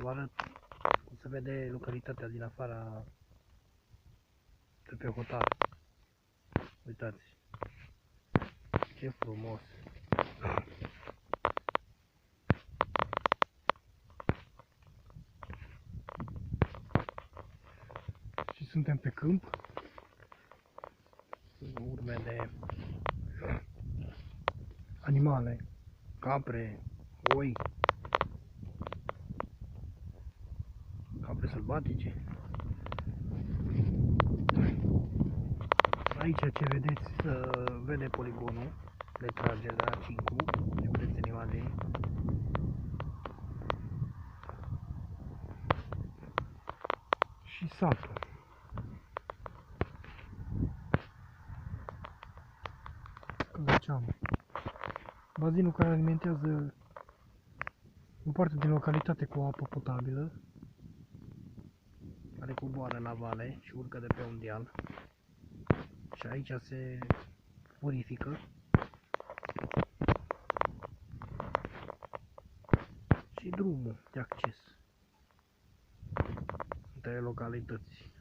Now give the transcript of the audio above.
vă arăt cum se vede localitatea din afara de pe hotar. Uitați ce frumos! Și suntem pe câmp, urme de animale, capre, oi, capre sălbatice. Aici ce vedeți, vede poligonul de tragere de la 5, vedeți în imagini. Și satul. Bazinul care alimentează o parte din localitate cu apă potabilă, care coboară la vale și urcă de pe un deal. Și aici se purifică. Și drumul de acces între localități.